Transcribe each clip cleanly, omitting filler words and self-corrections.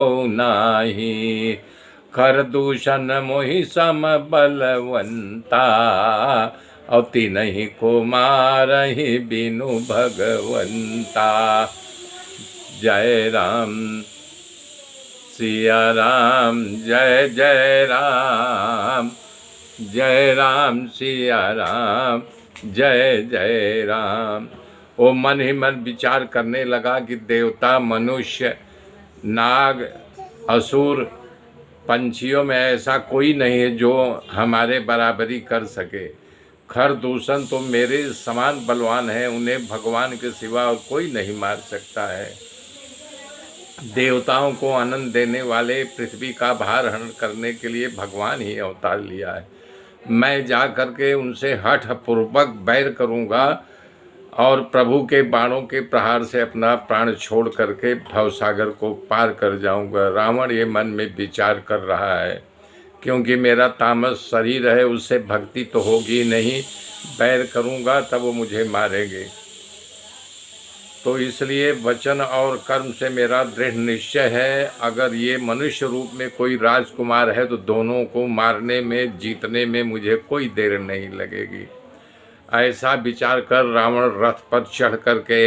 नाही। कर दूषण मोहि सम बलवंता, और तिन्हि को मारहि बिनु भगवंता। जय राम सिया राम, जय जय राम, जय राम सिया राम, जय जय राम। वो मन ही मन विचार करने लगा कि देवता, मनुष्य, नाग, असुर, पंछियों में ऐसा कोई नहीं है जो हमारे बराबरी कर सके। खरदूषण तो मेरे समान बलवान है, उन्हें भगवान के सिवा और कोई नहीं मार सकता है। देवताओं को आनंद देने वाले पृथ्वी का भार हरण करने के लिए भगवान ही अवतार लिया है। मैं जा करके उनसे हठ पूर्वक बैर करूंगा और प्रभु के बाणों के प्रहार से अपना प्राण छोड़ करके भवसागर को पार कर जाऊंगा। रावण ये मन में विचार कर रहा है, क्योंकि मेरा तामस शरीर है, उससे भक्ति तो होगी नहीं, बैर करूंगा तब वो मुझे मारेंगे। तो इसलिए वचन और कर्म से मेरा दृढ़ निश्चय है, अगर ये मनुष्य रूप में कोई राजकुमार है तो दोनों को मारने में, जीतने में मुझे कोई देर नहीं लगेगी। ऐसा विचार कर रावण रथ पर चढ़ करके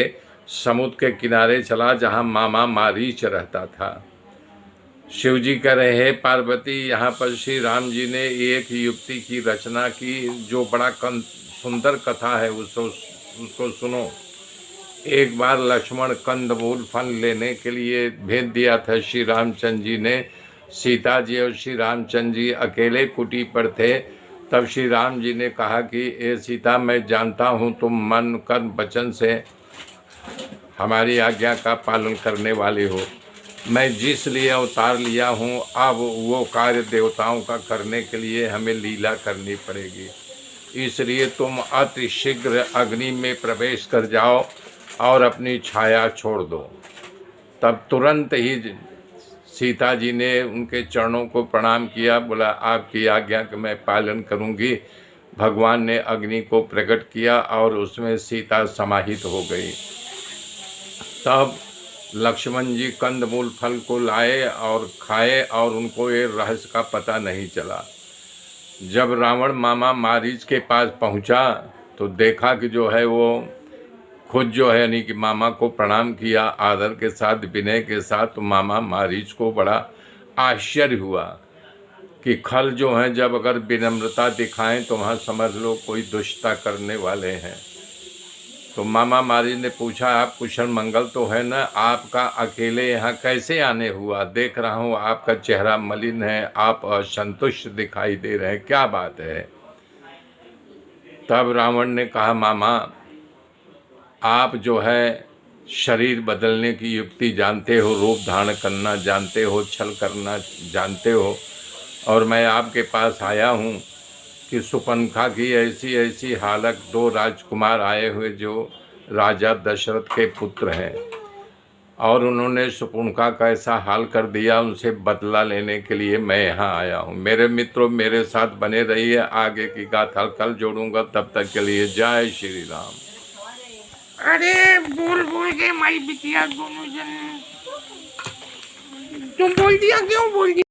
समुद्र के किनारे चला, जहाँ मामा मारीच रहता था। शिव जी कह रहे हैं, पार्वती, यहाँ पर श्री राम जी ने एक युक्ति की रचना की जो बड़ा सुंदर कथा है, उसको सुनो। एक बार लक्ष्मण कंदमूल फल लेने के लिए भेज दिया था श्री रामचंद्र जी ने। सीता जी और श्री रामचंद्र जी अकेले कुटी पर थे। तब श्री राम जी ने कहा कि ए सीता, मैं जानता हूँ तुम मन कर्म वचन से हमारी आज्ञा का पालन करने वाले हो। मैं जिस लिए अवतार लिया हूँ, अब वो कार्य देवताओं का करने के लिए हमें लीला करनी पड़ेगी। इसलिए तुम अति शीघ्र अग्नि में प्रवेश कर जाओ और अपनी छाया छोड़ दो। तब तुरंत ही सीता जी ने उनके चरणों को प्रणाम किया, बोला आपकी आज्ञा का मैं पालन करूंगी। भगवान ने अग्नि को प्रकट किया और उसमें सीता समाहित हो गई। तब लक्ष्मण जी कंदमूल फल को लाए और खाए और उनको ये रहस्य का पता नहीं चला। जब रावण मामा मारीच के पास पहुंचा तो देखा कि जो है वो खुद जो है यानी कि मामा को प्रणाम किया आदर के साथ, विनय के साथ। तो मामा मारीच को बड़ा आश्चर्य हुआ कि खल जो हैं जब अगर विनम्रता दिखाएं तो वहाँ समझ लो कोई दुष्टता करने वाले हैं। तो मामा मारीच ने पूछा, आप कुशल मंगल तो है ना, आपका अकेले यहाँ कैसे आने हुआ? देख रहा हूँ आपका चेहरा मलिन है, आप असंतुष्ट दिखाई दे रहे हैं, क्या बात है? तब रावण ने कहा, मामा आप जो है शरीर बदलने की युक्ति जानते हो, रूप धारण करना जानते हो, छल करना जानते हो, और मैं आपके पास आया हूँ कि सुपनखा की ऐसी ऐसी हालत, दो राजकुमार आए हुए जो राजा दशरथ के पुत्र हैं, और उन्होंने सुपनखा का ऐसा हाल कर दिया, उनसे बदला लेने के लिए मैं यहाँ आया हूँ। मेरे मित्रों, मेरे साथ बने रहिए, आगे की गाथा कल जोड़ूंगा। तब तक के लिए जय श्री राम। अरे बोल बोल के माई बिटिया दोनों जन, तुम बोल दिया, क्यों बोल दिया?